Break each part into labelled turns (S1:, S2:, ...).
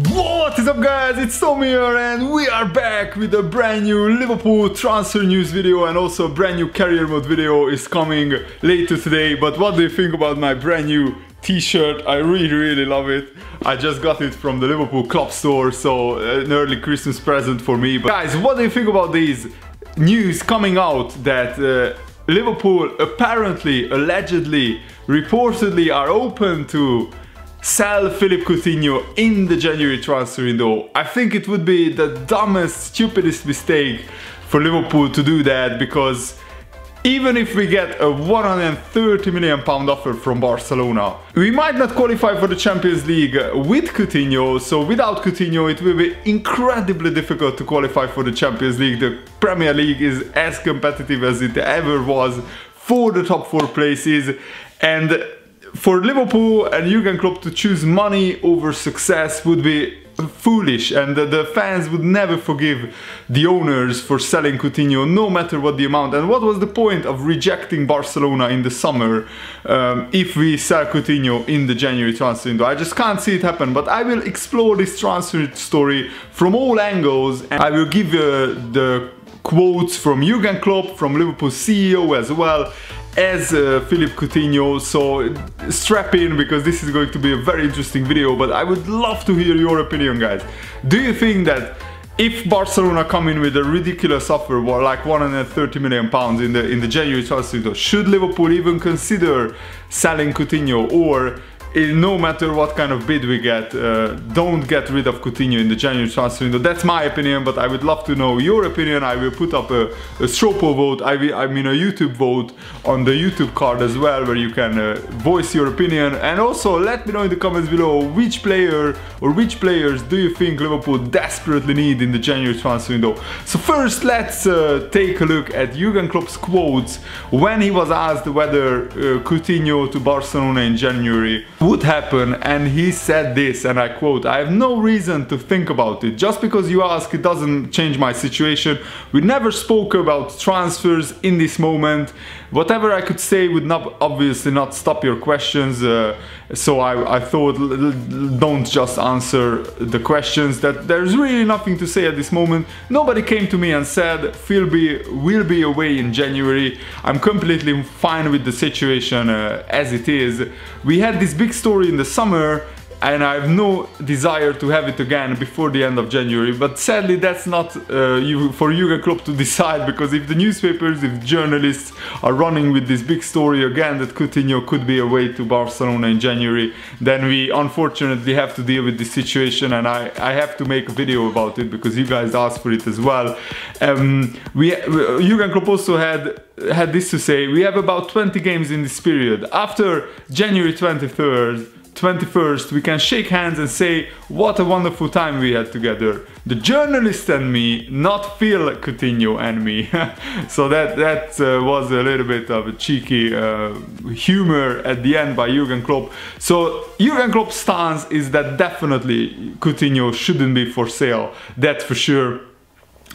S1: What is up guys, it's Tom here and we are back with a brand new Liverpool transfer news video, and also a brand new career mode video is coming later today. But what do you think about my brand new t-shirt? I really love it. I just got it from the Liverpool Klopp'S store, so an early Christmas present for me. But guys, what do you think about these news coming out that Liverpool apparently, allegedly, reportedly are open to sell Philippe Coutinho in the January transfer window? I think it would be the dumbest, stupidest mistake for Liverpool to do that, because even if we get a £130 million offer from Barcelona, we might not qualify for the Champions League with Coutinho. So without Coutinho it will be incredibly difficult to qualify for the Champions League. The Premier League is as competitive as it ever was for the top 4 places, and for Liverpool and Jurgen Klopp to choose money over success would be foolish, and the fans would never forgive the owners for selling Coutinho, no matter what the amount. And what was the point of rejecting Barcelona in the summer if we sell Coutinho in the January transfer window? I just can't see it happen. But I will explore this transfer story from all angles, and I will give you the quotes from Jurgen Klopp, from Liverpool's CEO as well as Philippe Coutinho. So strap in, because this is going to be a very interesting video. But I would love to hear your opinion, guys. Do you think that if Barcelona come in with a ridiculous offer, like £130 million in the January transfer window, should Liverpool even consider selling Coutinho? Or no matter what kind of bid we get, don't get rid of Coutinho in the January transfer window? That's my opinion, but I would love to know your opinion. I will put up a straw poll vote, I mean a YouTube vote on the YouTube card as well, where you can voice your opinion. And also let me know in the comments below which player or which players do you think Liverpool desperately need in the January transfer window. So first, let's take a look at Jurgen Klopp's quotes when he was asked whether Coutinho to Barcelona in January would happen, and he said this, and I quote: "I have no reason to think about it. Just because you ask, it doesn't change my situation. We never spoke about transfers in this moment. Whatever I could say would obviously not stop your questions, so I thought, don't just answer the questions. That there's really nothing to say at this moment. Nobody came to me and said Phil will be away in January. I'm completely fine with the situation as it is. We had this big story in the summer, and I have no desire to have it again before the end of January." But sadly, that's not for Jurgen Klopp to decide, because if the newspapers, if journalists are running with this big story again that Coutinho could be away to Barcelona in January, then we unfortunately have to deal with this situation, and I have to make a video about it because you guys asked for it as well. Jurgen Klopp also had this to say: "We have about 20 games in this period. After January 21st, we can shake hands and say what a wonderful time we had together. The journalist and me, not Phil Coutinho and me." So that was a little bit of a cheeky humor at the end by Jurgen Klopp. So Jurgen Klopp's stance is that definitely Coutinho shouldn't be for sale, that's for sure.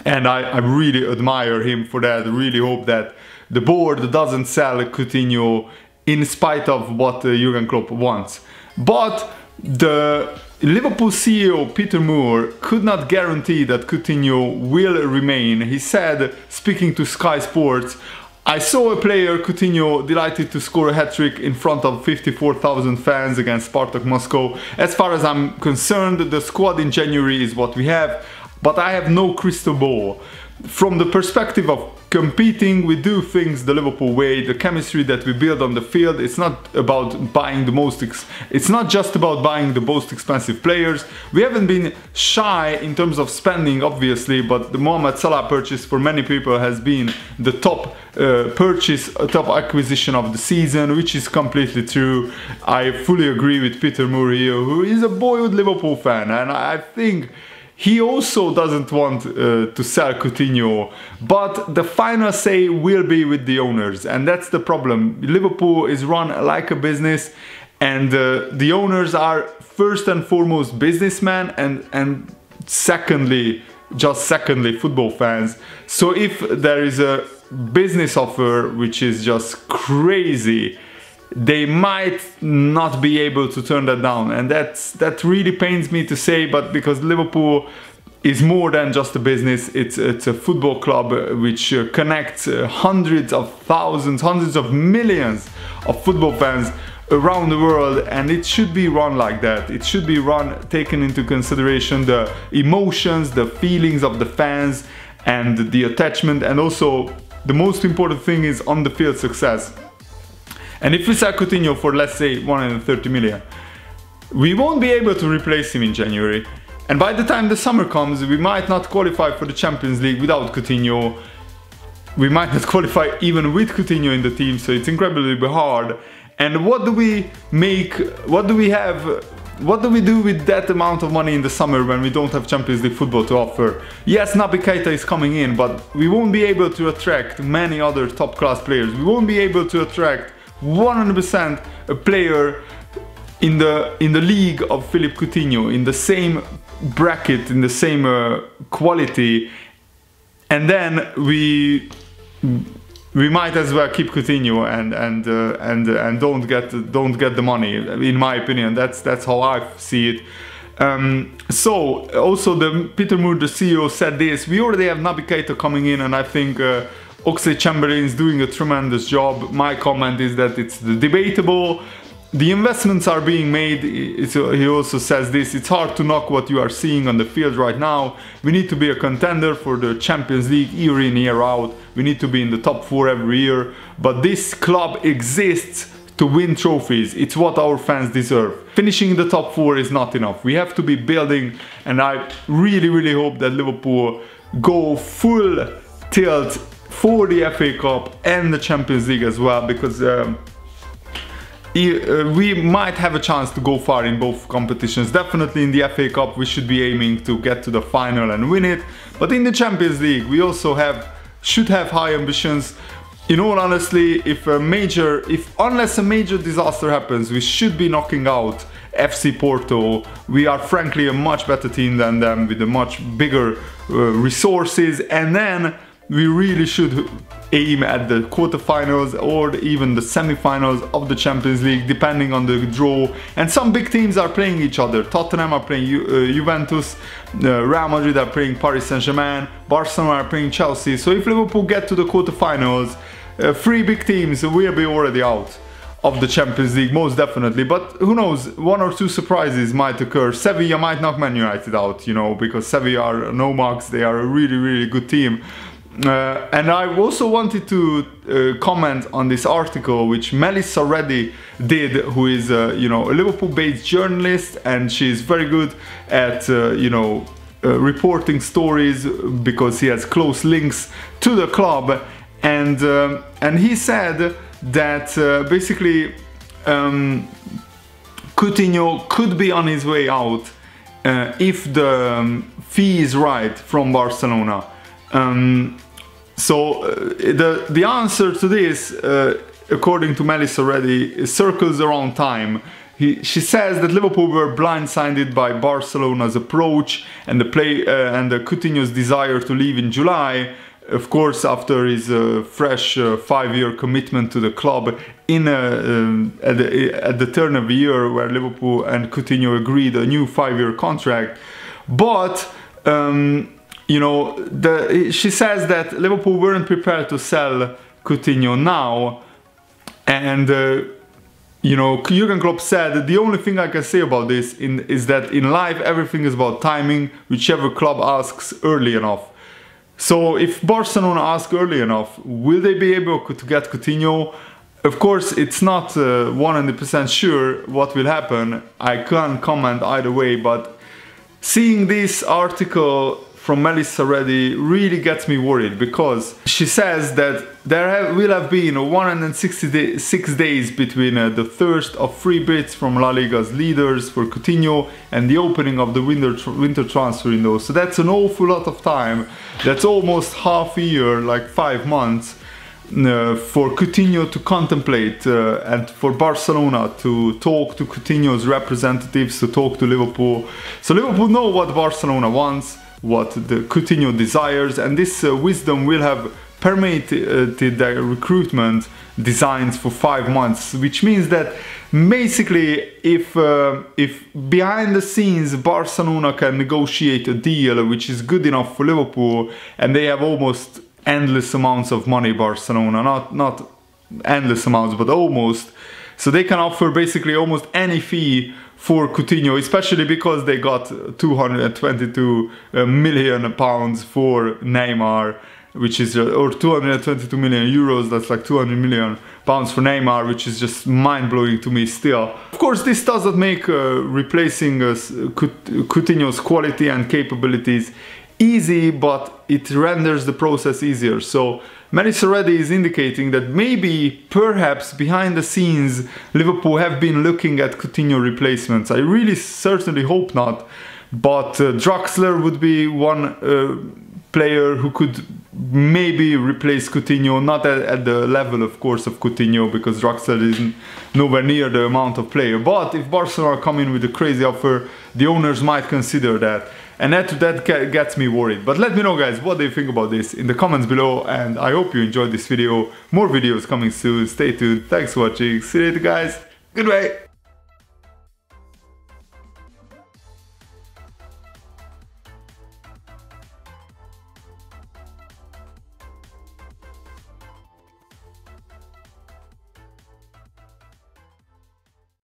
S1: And I really admire him for that. I really hope that the board doesn't sell Coutinho in spite of what Jurgen Klopp wants. But the Liverpool CEO Peter Moore could not guarantee that Coutinho will remain. He said, speaking to Sky Sports: "I saw a player, Coutinho, delighted to score a hat-trick in front of 54,000 fans against Spartak Moscow. As far as I'm concerned, the squad in January is what we have, but I have no crystal ball. From the perspective of competing, we do things the Liverpool way. The chemistry that we build on the field, it's not about buying the most it's not just about buying the most expensive players. We haven't been shy in terms of spending, obviously, but the Mohamed Salah purchase for many people has been the top top acquisition of the season," which is completely true. I fully agree with Peter Moore here, who is a boyhood Liverpool fan, and I think he also doesn't want to sell Coutinho, but the final say will be with the owners, and that's the problem. Liverpool is run like a business, and the owners are first and foremost businessmen, and secondly football fans. So if there is a business offer which is just crazy, they might not be able to turn that down, and that really pains me to say, but because Liverpool is more than just a business, it's a football club which connects hundreds of thousands, hundreds of millions of football fans around the world, and it should be run like that. It should be run taking into consideration the emotions, the feelings of the fans, and the attachment, and also the most important thing is on the field success. And if we sell Coutinho for, let's say, 130 million, we won't be able to replace him in January. And by the time the summer comes, we might not qualify for the Champions League without Coutinho. We might not qualify even with Coutinho in the team, so it's incredibly hard. And what do we make, what do we have, what do we do with that amount of money in the summer when we don't have Champions League football to offer? Yes, Naby Keita is coming in, but we won't be able to attract many other top-class players. We won't be able to attract 100% a player in the league of Philippe Coutinho, in the same bracket, in the same quality, and then we might as well keep Coutinho and don't get the money. In my opinion, that's how I see it. So also Peter Moore, the CEO, said this: we already have Naby Keita coming in, and I think Oxlade-Chamberlain is doing a tremendous job. My comment is that it's debatable. The investments are being made. He also says this: it's hard to knock what you are seeing on the field right now. We need to be a contender for the Champions League year in, year out. We need to be in the top 4 every year. But this club exists to win trophies. It's what our fans deserve. Finishing in the top 4 is not enough. We have to be building, and I really hope that Liverpool go full tilt for the FA Cup and the Champions League as well, because we might have a chance to go far in both competitions. Definitely in the FA Cup we should be aiming to get to the final and win it, but in the Champions League we also should have high ambitions. In all honesty, unless a major disaster happens, we should be knocking out FC Porto. We are frankly a much better team than them, with a much bigger resources, and then we really should aim at the quarterfinals or even the semi-finals of the Champions League, depending on the draw. And some big teams are playing each other. Tottenham are playing Juventus, Real Madrid are playing Paris Saint-Germain, Barcelona are playing Chelsea. So if Liverpool get to the quarterfinals, 3 big teams will be already out of the Champions League, most definitely. But who knows, 1 or 2 surprises might occur. Sevilla might knock Man United out, you know, because Sevilla are no mugs. They are a really good team. And I also wanted to comment on this article which Melissa Reddy did, who is you know, a Liverpool-based journalist, and she's very good at you know, reporting stories because he has close links to the club. And he said that basically Coutinho could be on his way out if the fee is right from Barcelona. So the answer to this, according to Melissa Reddy, circles around time. She says that Liverpool were blindsided by Barcelona's approach and the Coutinho's desire to leave in July. Of course, after his fresh 5-year commitment to the club at the turn of the year, where Liverpool and Coutinho agreed a new 5-year contract. But you know, she says that Liverpool weren't prepared to sell Coutinho now, and you know, Jurgen Klopp said, the only thing I can say about this is that in life everything is about timing, whichever club asks early enough. So if Barcelona ask early enough, will they be able to get Coutinho? Of course, it's not 100% sure what will happen. I can't comment either way, but seeing this article from Melissa Reddy really gets me worried, because she says that there will have been 166 days between the thirst of free bids from La Liga's leaders for Coutinho and the opening of the winter transfer window. So that's an awful lot of time. That's almost half a year, like 5 months, for Coutinho to contemplate and for Barcelona to talk to Coutinho's representatives, to talk to Liverpool. So Liverpool know what Barcelona wants, what the Coutinho desires, and this wisdom will have permitted their recruitment designs for 5 months, which means that basically if behind the scenes Barcelona can negotiate a deal which is good enough for Liverpool, and they have almost endless amounts of money, Barcelona, not endless amounts but almost, so they can offer basically almost any fee for Coutinho, especially because they got 222 million pounds for Neymar, which is or 222 million euros, that's like 200 million pounds for Neymar, which is just mind-blowing to me still. Of course, this doesn't make replacing Coutinho's quality and capabilities easy, but it renders the process easier. So Manis already is indicating that maybe, perhaps behind the scenes, Liverpool have been looking at Coutinho replacements. I really certainly hope not, but Draxler would be one player who could maybe replace Coutinho, not at the level, of course, of Coutinho, because Draxler is nowhere near the amount of player. But if Barcelona come in with a crazy offer, the owners might consider that. And that gets me worried. But let me know, guys, what do you think about this in the comments below, and I hope you enjoyed this video. More videos coming soon. Stay tuned. Thanks for watching. See you later, guys. Goodbye.